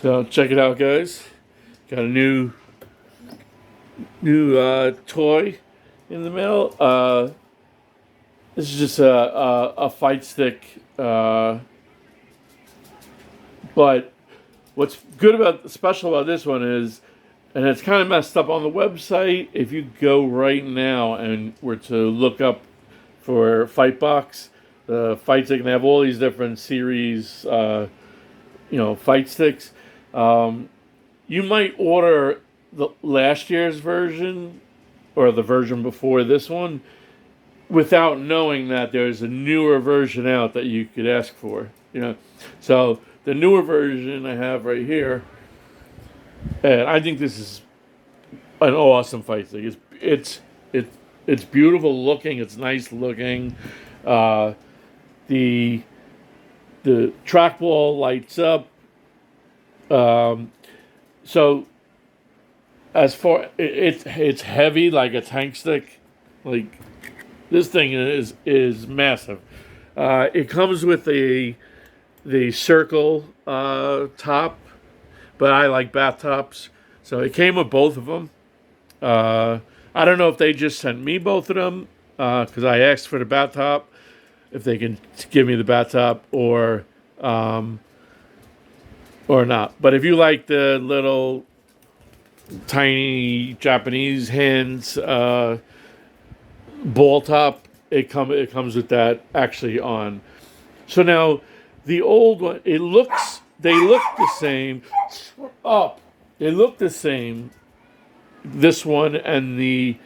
So check it out, guys. Got a new toy in the mail. This is just a fight stick. But what's good about special about this one is, and it's kind of messed up on the website. If you go right now and were to look up for Fightbox, the fight stick, and they have all these different series, fight sticks. You might order the last year's version or the version before this one without knowing that there's a newer version out that you could ask for. So the newer version I have right here, and I think this is an awesome fight stick. It's beautiful looking. It's nice looking. The trackball lights up. So as far it's heavy like a tank stick. Like this thing is massive. It comes with the circle top, but I like bat tops, so it came with both of them. I don't know if they just sent me both of them because I asked for the bat top, if they can give me the bat top or not. But if you like the little tiny Japanese hands ball top, it comes with that actually on. So now the old one, they look the same. Up, they look the same. This one and the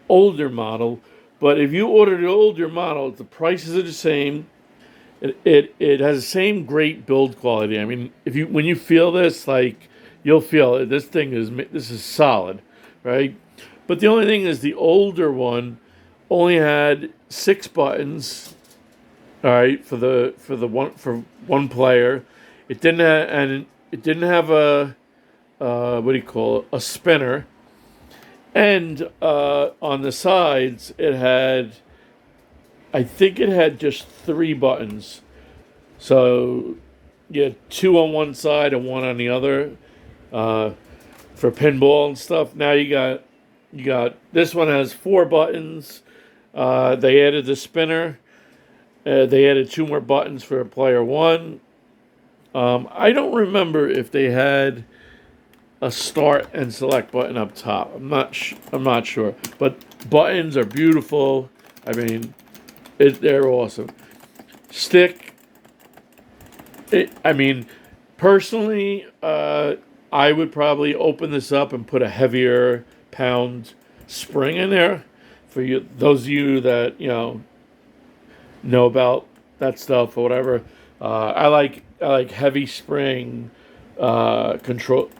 older model, but if you order the older model, the prices are the same. It has the same great build quality. I mean, when you feel this, like you'll feel it. This is solid, right? But the only thing is, the older one only had 6 buttons. All right, for one player, it didn't have a what do you call it? A spinner, and on the sides I think it had just 3 buttons. So you had 2 on one side and 1 on the other for pinball and stuff. Now you got this one has 4 buttons. They added the spinner. They added 2 more buttons for player 1. I don't remember if they had a start and select button up top. I'm not sure. But buttons are beautiful. I mean, they're awesome. Stick. Personally, I would probably open this up and put a heavier pound spring in there for you. Those of you that know about that stuff or whatever. I like heavy spring control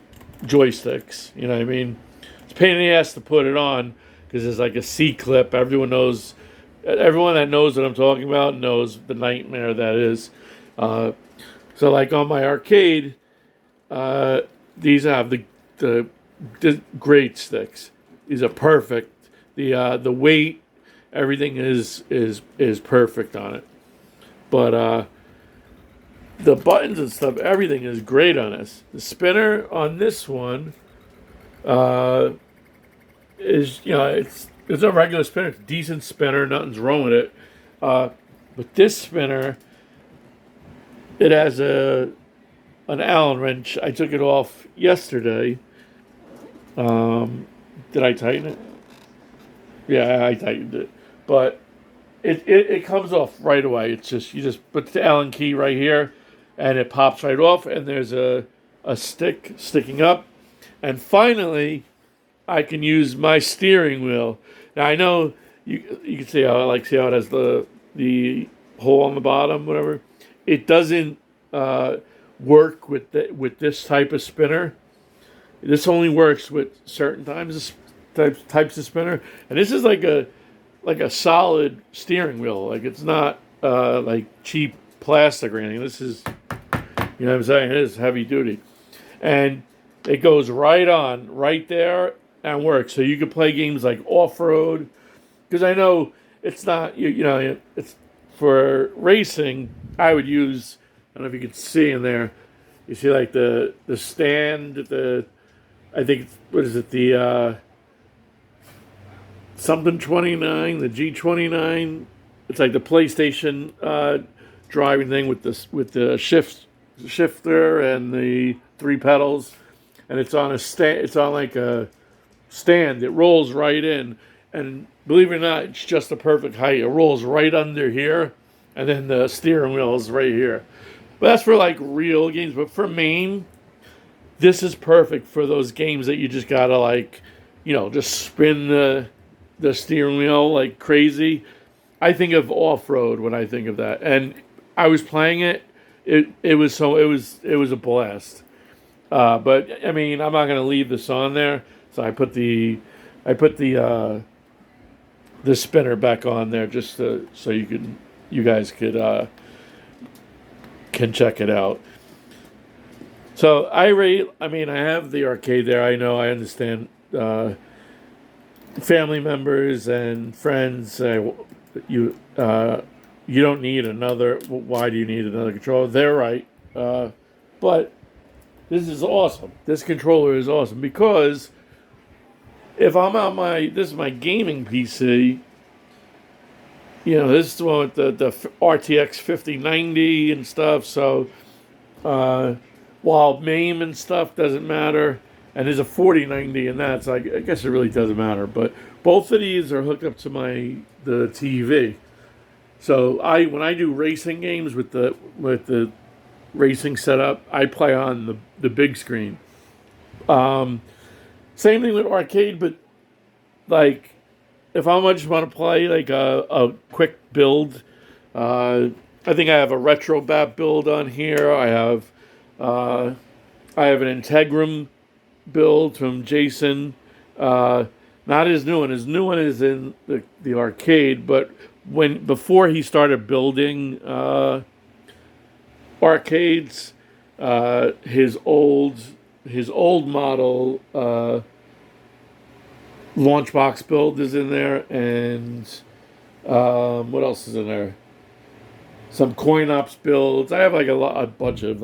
joysticks. You know what I mean? It's a pain in the ass to put it on because there's like a C clip. Everyone that knows what I'm talking about knows the nightmare that is. So like on my arcade, these have the great sticks. These are perfect. The weight, everything is perfect on it. But the buttons and stuff, everything is great on this. The spinner on this one is it's a regular spinner, it's a decent spinner, nothing's wrong with it. But this spinner, it has an Allen wrench. I took it off yesterday. Did I tighten it? Yeah, I tightened it, but it comes off right away. It's just you just put the Allen key right here, and it pops right off. And there's a stick sticking up, and finally, I can use my steering wheel. Now I know you can see how it has the hole on the bottom, whatever. It doesn't work with this type of spinner. This only works with certain types of spinner, and this is like a solid steering wheel. Like it's not like cheap plastic or anything. This is, you know what I'm saying? It is heavy duty, and it goes right on right there and works. So you can play games like off road, because I know it's not it's for racing. I would use, I don't know if you can see in there. You see like the stand, I think what is it, the something 29, the G29. It's like the PlayStation driving thing with the shifter and the 3 pedals, and it's on a stand. It's on like a stand. It rolls right in, and believe it or not, it's just the perfect height. It rolls right under here, and then the steering wheel is right here. But that's for like real games. But for mame, this is perfect for those games that you just gotta like, just spin the steering wheel like crazy. I think of off-road when I think of that. And I was playing it. It was a blast. But I mean, I'm not gonna leave this on there. So I put the spinner back on there just so you guys can check it out. So I have the arcade there. I know, I understand. Family members and friends say, you don't need another. Why do you need another controller? They're right. But this is awesome. This controller is awesome because if I'm on this is my gaming PC. This is the one with the RTX 5090 and stuff. So while MAME and stuff doesn't matter, and there's a 4090 and that, so I guess it really doesn't matter. But both of these are hooked up to the TV. So when I do racing games with the racing setup, I play on the big screen. Same thing with arcade, but like if I just want to play like a quick build, I think I have a Retrobat build on here. I have an Integrum build from Jason. Not his new one. His new one is in the arcade, but before he started building arcades, his old model launch box build is in there, and what else is in there? Some coin ops builds. I have like a bunch of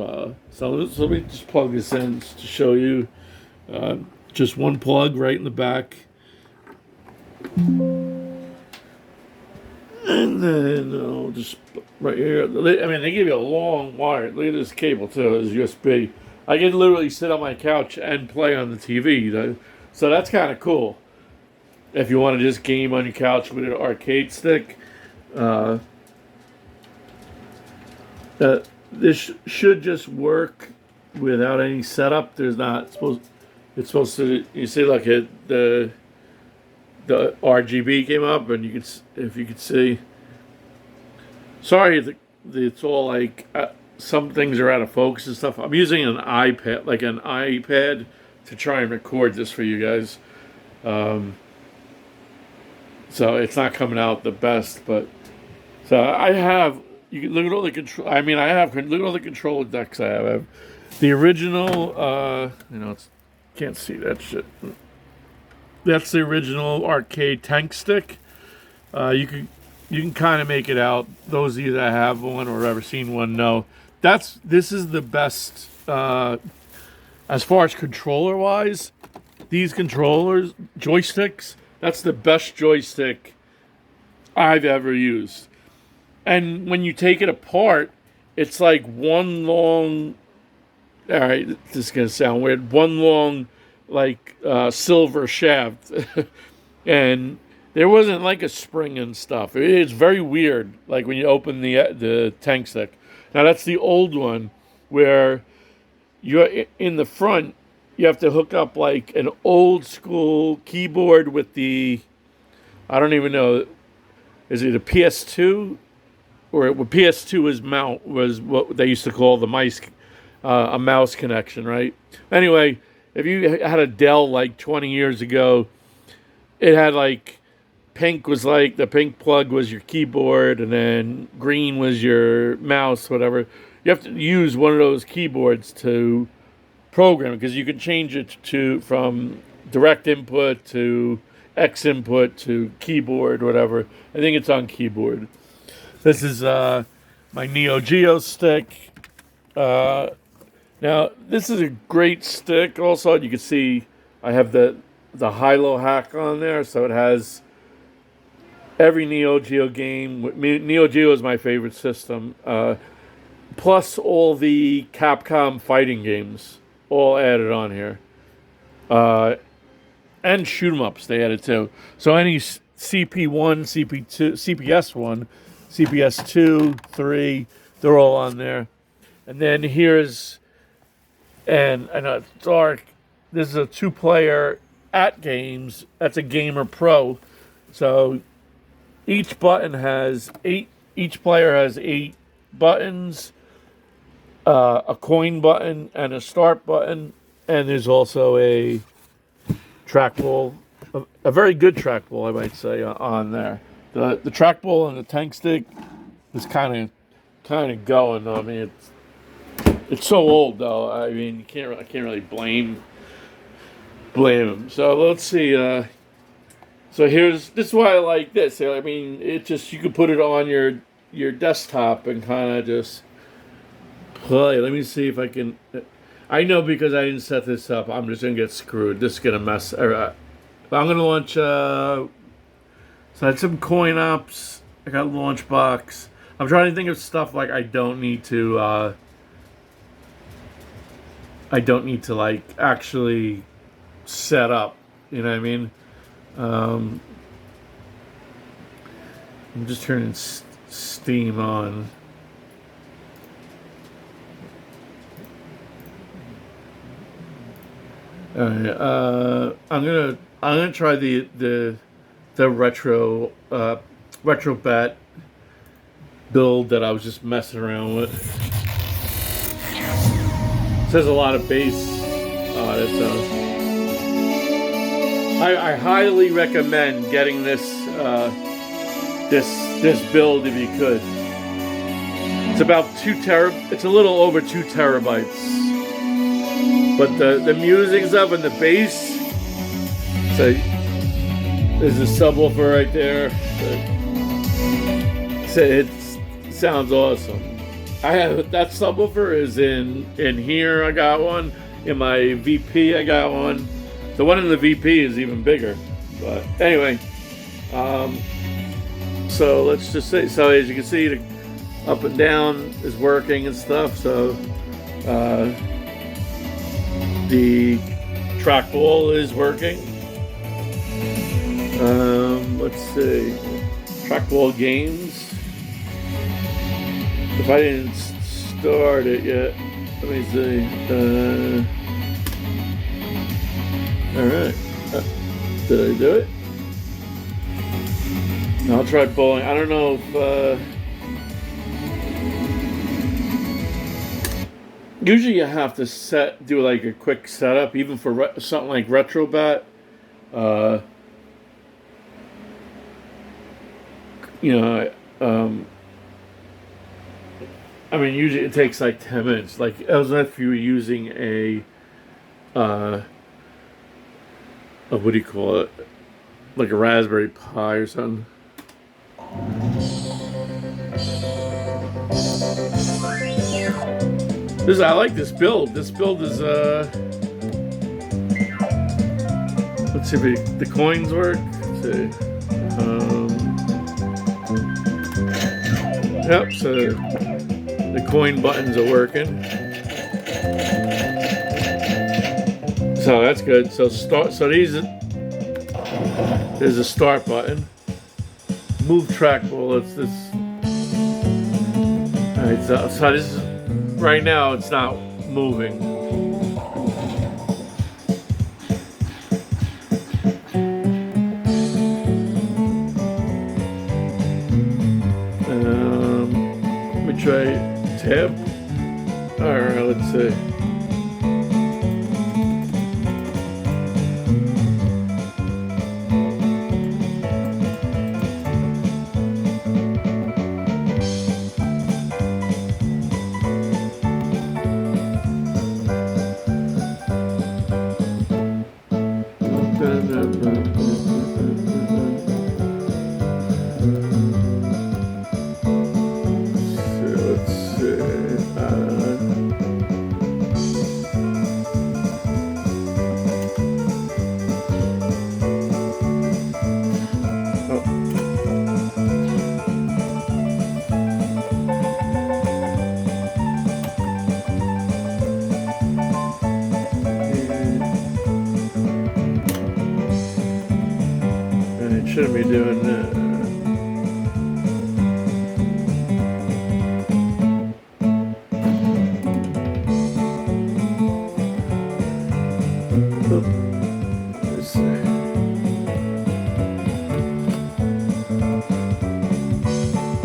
so let me just plug this in to show you. Just one plug right in the back, and then just right here. I mean, they give you a long wire. Look at this cable too. It's USB. I can literally sit on my couch and play on the TV. So that's kind of cool. If you want to just game on your couch with an arcade stick, this should just work without any setup. It's supposed to. You see, like the RGB came up, and if you could see. Sorry, it's all like some things are out of focus and stuff. I'm using an iPad, to try and record this for you guys. So it's not coming out the best, but so I have. You can look at all the control. I mean, look at all the controller decks I have. I have the original. Can't see that shit. That's the original arcade tank stick. You can kind of make it out. Those of you that have one or ever seen one know this is the best as far as controller wise. These controllers, joysticks, that's the best joystick I've ever used. And when you take it apart, it's like one long. All right, this is gonna sound weird. One long, like silver shaft, and there wasn't like a spring and stuff. It's very weird. Like when you open the tank stick. Now that's the old one, where you're in the front. You have to hook up like an old school keyboard with the. I don't even know. Is it a PS2? Or PS2 was what they used to call the mice, a mouse connection, right? Anyway, if you had a Dell like 20 years ago, it had like pink was like the pink plug was your keyboard, and then green was your mouse, whatever. You have to use one of those keyboards to program it, because you can change it from direct input to Xinput to keyboard, whatever. I think it's on keyboard. This is my Neo Geo stick. Now, this is a great stick. Also, you can see I have the high-low hack on there, so it has every Neo Geo game. Neo Geo is my favorite system. Plus all the Capcom fighting games, all added on here. And shoot 'em ups they added too. So any CP1, CP2, CPS1, CPS2, 3, they're all on there. And then here's, and I know it's dark, this is a 2-player at games. That's a Gamer Pro. So each button has 8, each player has 8 buttons, a coin button, and a start button. And there's also a trackball, a very good trackball, I might say, on there. The trackball and the tank stick is kind of going. I mean, it's so old though. I mean, I can't really blame them. So let's see. So this is why I like this. I mean, it just, you can put it on your desktop and kind of just play. Let me see if I can. I know because I didn't set this up, I'm just gonna get screwed. This is gonna mess. I'm gonna launch. So I had some coin ops. I got launch box. I'm trying to think of stuff like I don't need to like actually set up. You know what I mean? I'm just turning Steam on. All right, I'm gonna try the Retrobat build that I was just messing around with. It says a lot of bass on it, so I highly recommend getting this build if you could. It's about it's a little over 2 terabytes. But the music's up and the bass. So there's a subwoofer right there. It sounds awesome. I have that subwoofer is in here. I got one in my VP. I got one. The one in the VP is even bigger. But anyway, so let's just say. So as you can see, the up and down is working and stuff. So. The trackball is working. Let's see. Trackball games. If I didn't start it yet, let me see. Alright. Did I do it? I'll try bowling. I don't know if. Usually you have to do like a quick setup, even for something like Retrobat. I mean, usually it takes like 10 minutes. Like, as if you were using what do you call it? Like a Raspberry Pi or something. I like this build. This build is let's see if the coins work. Let's see. Yep, so the coin buttons are working. So that's good. So there's a start button. Move trackball. It's this. Alright, so this is right now it's not moving. Let me try tab. Alright, let's see. shouldn't be doing that. Let's see.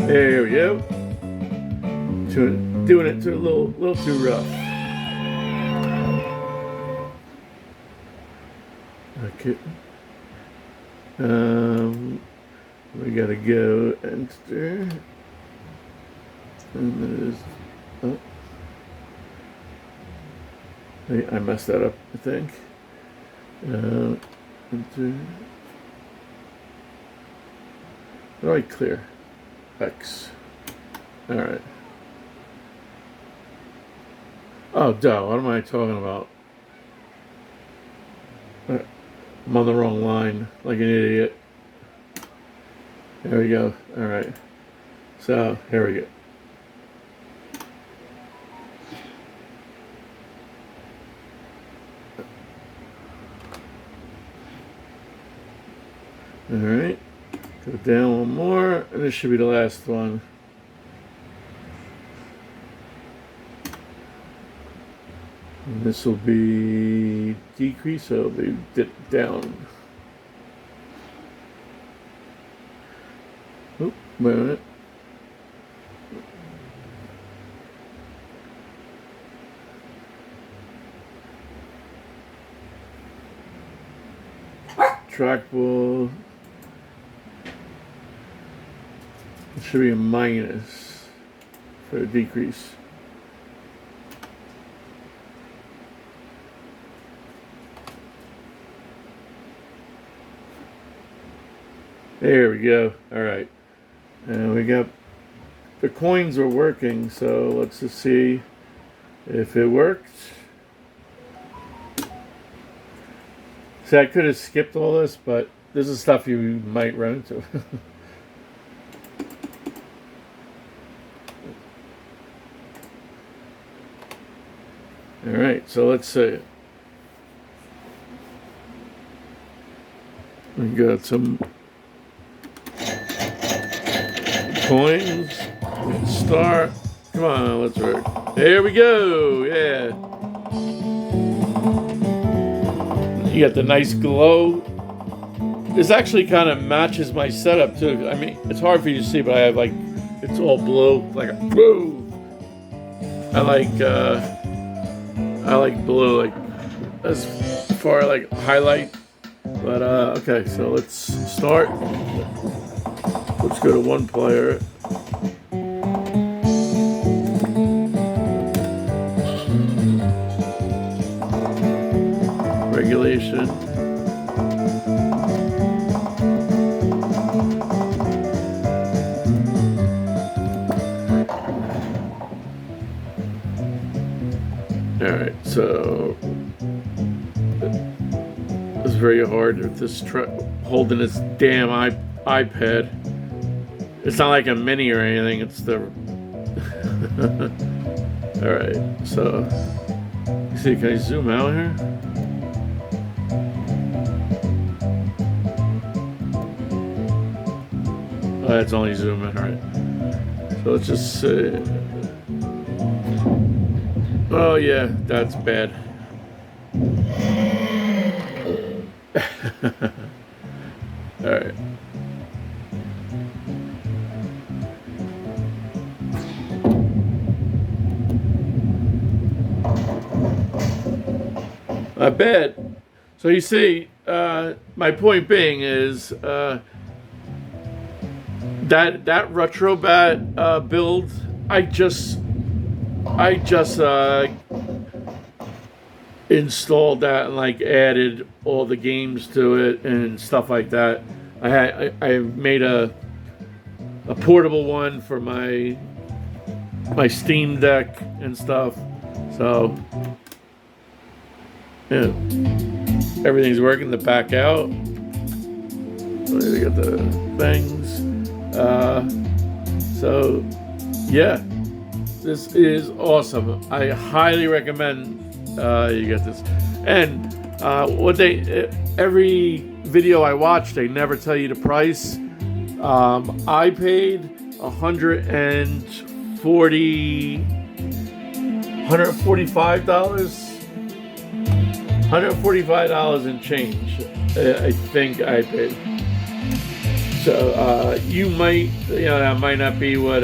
There we go. Doing it to a little too rough. Okay. We gotta go enter. And there's. Oh. I messed that up, I think. Enter. How do I clear? X. Alright. Oh, duh. What am I talking about? I'm on the wrong line, like an idiot. There we go. Alright. So, here we go. Alright. Go down one more, and this should be the last one. And this will be decrease, so it'll be dip down. Oop, wait a minute. Trackball. It should be a minus for a decrease. There we go. All right. And we got the coins are working, so let's just see if it worked. See, I could have skipped all this, but this is stuff you might run into. All right, so let's see. We got some coins. Start. Come on, let's work. There we go. Yeah. You got the nice glow. This actually kind of matches my setup too. I mean, it's hard for you to see, but I have like, it's all blue, like a blue. I like blue, like as far like highlight. But okay, so let's start. Let's go to one player. Regulation. All right, so it's very hard with this holding this damn iPad. It's not like a mini or anything. It's the. All right, so see, can I zoom out here? Oh, that's only zoom in. All right. So let's just say. Oh yeah, that's bad. All right. I bet. So you see, my point being is that Retrobat build, I just installed that and like added all the games to it and stuff like that. I made a portable one for my Steam Deck and stuff. So yeah, everything's working. The back out. We got the things. So yeah, this is awesome. I highly recommend you get this. And every video I watched, they never tell you the price. I paid $145 and change. I think I paid. So you might, that might not be what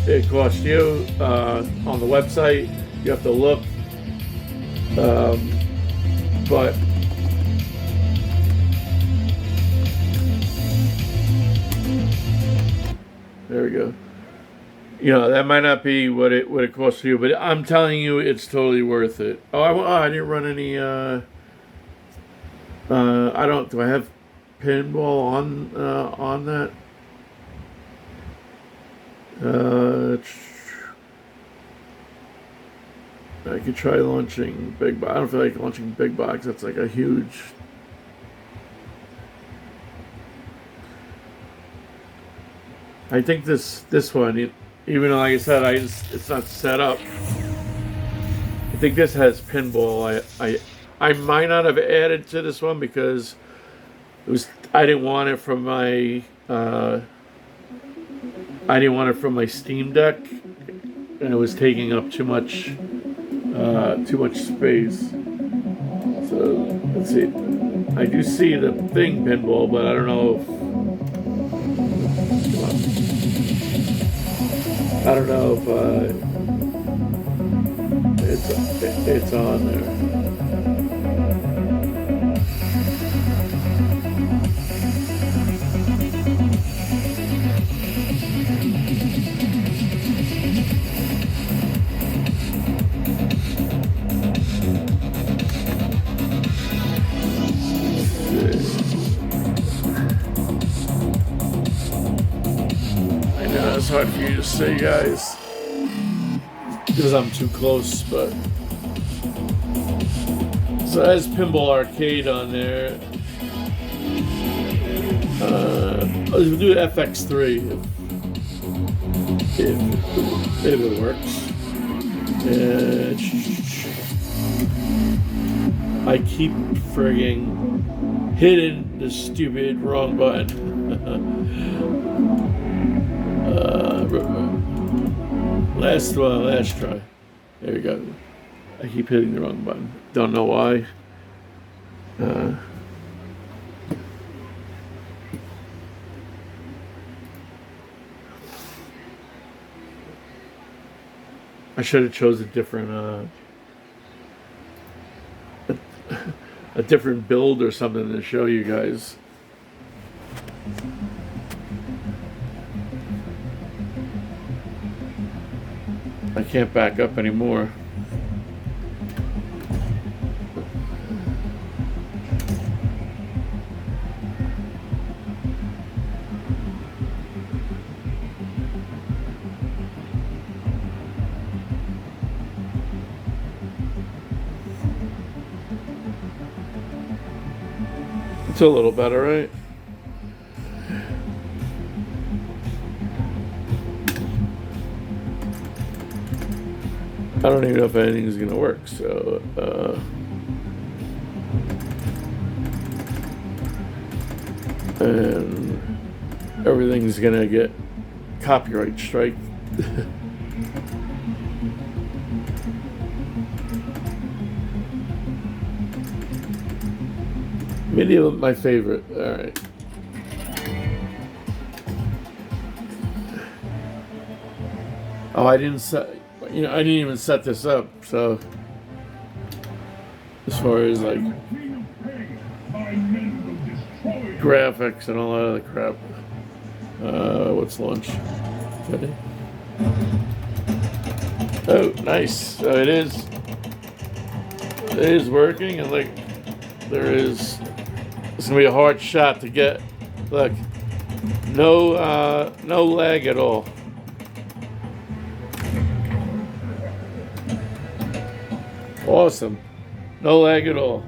it cost you on the website. You have to look, but there we go. That might not be what it costs you, but I'm telling you, it's totally worth it. I didn't run any. Do I have pinball on that? I could try launching big box. I don't feel like launching big box. That's like a huge. I think this one, even though, like I said, it's not set up. I think this has pinball. I might not have added to this one because I didn't want it from my Steam Deck, and it was taking up too much space. So let's see. I do see the thing pinball, but I don't know if it's on there. It's hard for you to see, guys, because I'm too close, but so it has Pinball Arcade on there. We'll do FX3 if it works. I keep frigging hitting the stupid wrong button. Last try. There we go. I keep hitting the wrong button. Don't know why. I should have chose a different a different build or something to show you guys. I can't back up anymore. It's a little better, right? I don't even know if anything's gonna work, so and everything's gonna get copyright strike. Medium, my favorite. All right. Oh, I didn't even set this up. So, as far as like graphics and all that other crap, what's launch? Ready? Oh, nice. So it is working, and like there is. It's gonna be a hard shot to get. Look, no lag at all. Awesome, no lag at all.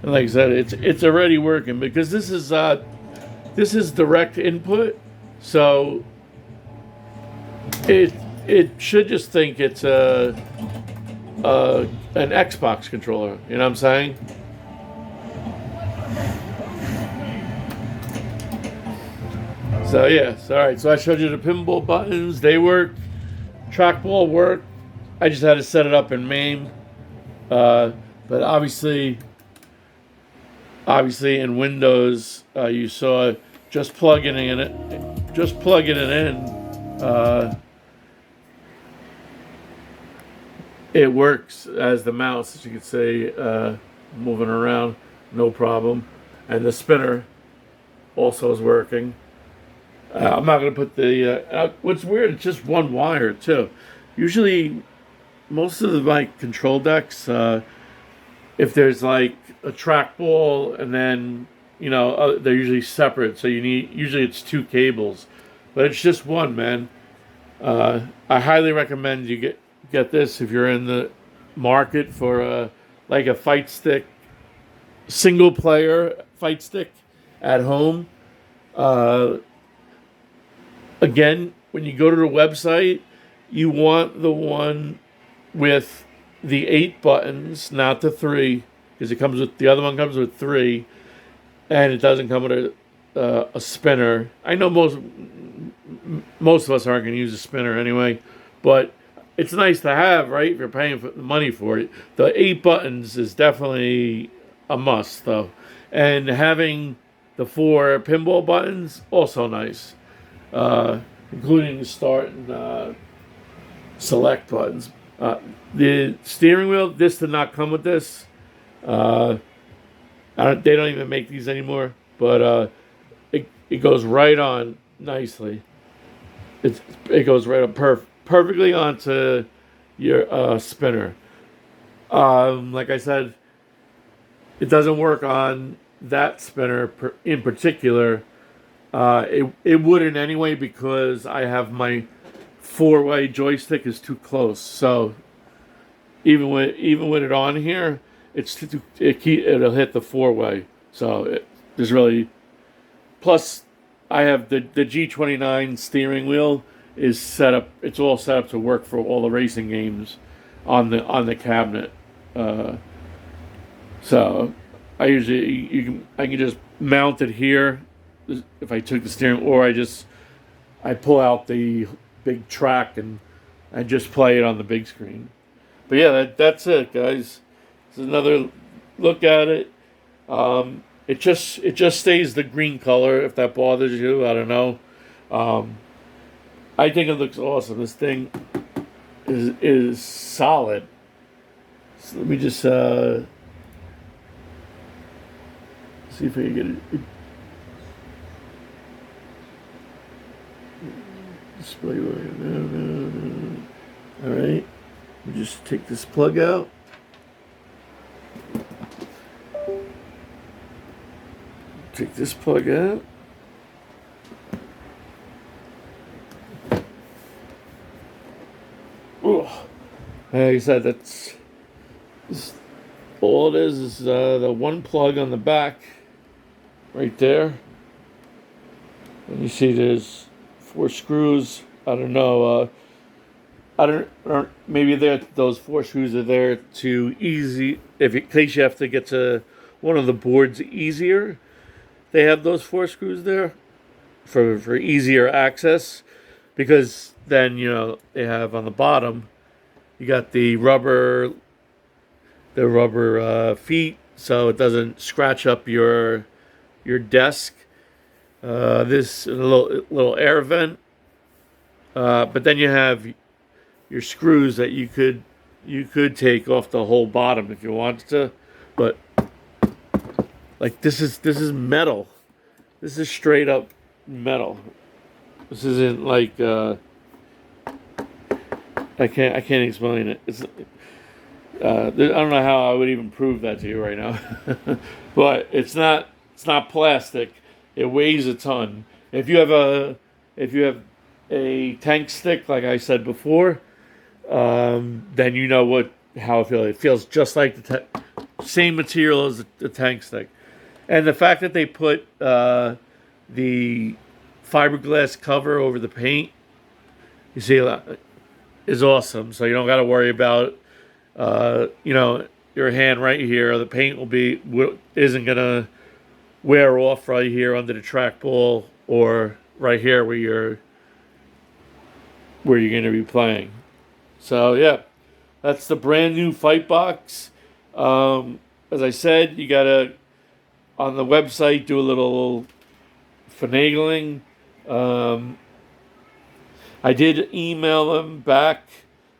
And like I said, it's already working because this is direct input, so it should just think it's an Xbox controller. You know what I'm saying? So yeah, so, all right. So I showed you the pinball buttons. They work. Trackball work. I just had to set it up in MAME. Uh, but obviously in Windows, you saw just plugging it in. It works as the mouse, as you can see, moving around, no problem. And the spinner also is working. I'm not going to put the. What's weird? It's just one wire too. Usually, most of my control decks, if there's like a trackball, and then they're usually separate. So usually it's two cables, but it's just one, man. I highly recommend you get this if you're in the market for like a fight stick, single player fight stick at home. Again, when you go to the website, you want the one with the 8 buttons, not the 3, because the other one comes with 3, and it doesn't come with a spinner. I know most of us aren't going to use a spinner anyway, but it's nice to have, right? If you're paying for the money for it, the 8 buttons is definitely a must, though, and having the 4 pinball buttons also nice. Including the start and select buttons. The steering wheel, this did not come with this. They don't even make these anymore, but it goes right on nicely. It goes right on perfectly onto your spinner. Like I said, it doesn't work on that spinner in particular. It wouldn't anyway because I have my 4-way joystick is too close. So even with it on here, it'll hit the 4-way. So there's really, plus I have the G29 steering wheel is set up. It's all set up to work for all the racing games on the cabinet. So I can just mount it here. If I took the steering, or I pull out the big track and just play it on the big screen. But yeah, that's it, guys. This is another look at it. It just stays the green color. If that bothers you, I don't know. I think it looks awesome. This thing is solid. So let me just see if I can get it. Display. All right. We just take this plug out. Take this plug out. Oh, like I said, that's all it is. Is the one plug on the back, right there. And you see, there's 4 screws. I don't know. Maybe those 4 screws are there to in case you have to get to one of the boards easier. They have those 4 screws there for easier access, because then they have on the bottom, you got the rubber feet, so it doesn't scratch up your desk. This little air vent, but then you have your screws that you could take off the whole bottom if you wanted to, but like this is metal. This is straight up metal. This isn't like I can't explain it. I don't know how I would even prove that to you right now, but it's not plastic. It weighs a ton. If you have a tank stick, like I said before, then you know how it feels. It feels just like the same material as the tank stick. And the fact that they put the fiberglass cover over the paint, you see, is awesome. So you don't got to worry about you know, your hand right here, the paint isn't gonna wear off right here under the trackball or right here where you're gonna be playing. So yeah, that's the brand new Fightbox. As I said, you gotta on the website do a little finagling. I did email them back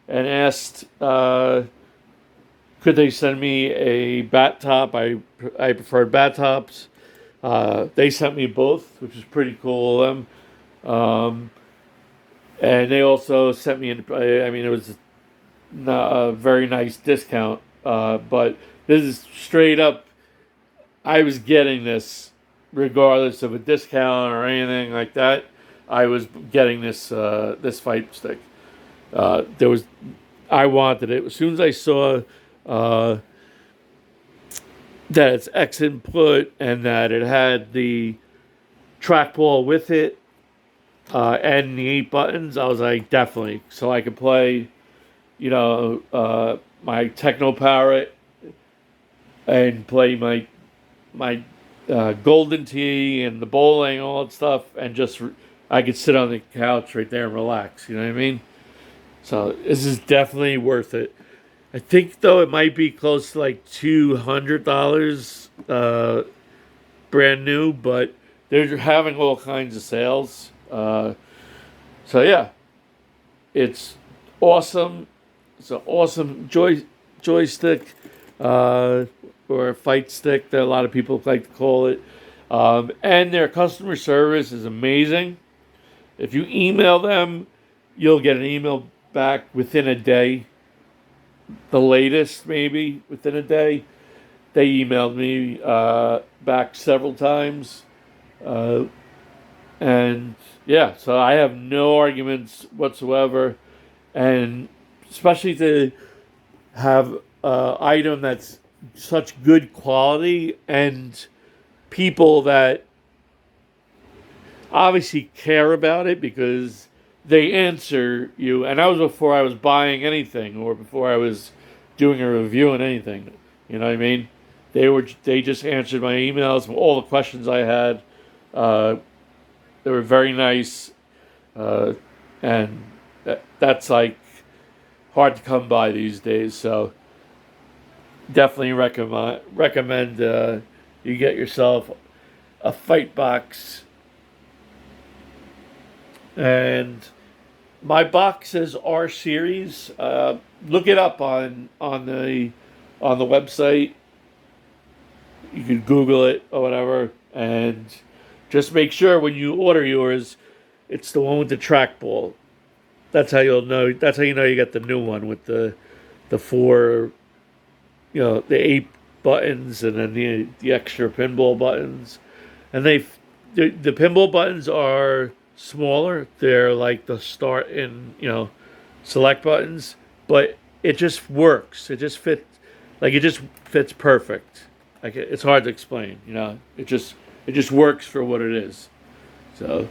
and asked could they send me a bat top. I preferred bat tops. They sent me both, which is pretty cool of them. And they also sent me I mean, it was a very nice discount. But this is straight up, I was getting this regardless of a discount or anything like that. I was getting this fight stick. I wanted it as soon as I saw that it's Xinput and that it had the trackball with it and the 8 buttons. I was like, definitely. So I could play, you know, my techno parrot and play my golden tee and the bowling and all that stuff, and just I could sit on the couch right there and relax. You know what I mean? So this is definitely worth it. I think though it might be close to like $200 brand new, but they're having all kinds of sales. So yeah, it's awesome. It's an awesome joystick or fight stick that a lot of people like to call it. And their customer service is amazing. If you email them, you'll get an email back within a day. The latest, maybe within a day. They emailed me back several times. And yeah, so I have no arguments whatsoever. And especially to have an item that's such good quality and people that obviously care about it because they answer you. And that was before I was buying anything or before I was doing a review on anything. You know what I mean? They just answered my emails, all the questions I had. They were very nice, and that's like hard to come by these days. So definitely recommend you get yourself a Fightbox. And my box says R series. Look it up on the website. You can Google it or whatever, and just make sure when you order yours, it's the one with the trackball. That's how you'll know. That's how you know you got the new one with the 4, you know, the 8 buttons and then the extra pinball buttons. And the pinball buttons are smaller. They're like the start and, you know, select buttons, but it just works. It just fits perfect. Like it's hard to explain, you know. It just works for what it is. So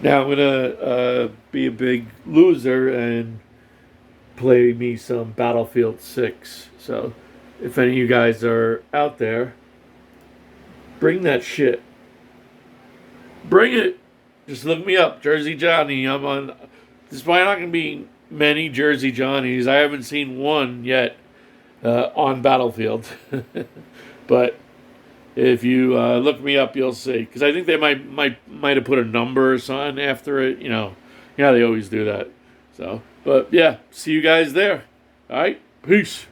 now I'm gonna be a big loser and play me some Battlefield 6. So if any of you guys are out there, bring that shit. Bring it. Just look me up, Jersey Johnny. I'm on. There's probably not gonna be many Jersey Johnnies. I haven't seen one yet on Battlefield. But if you look me up, you'll see. Because I think they might have put a number or something after it. You know, yeah, they always do that. So, but yeah, see you guys there. All right, peace.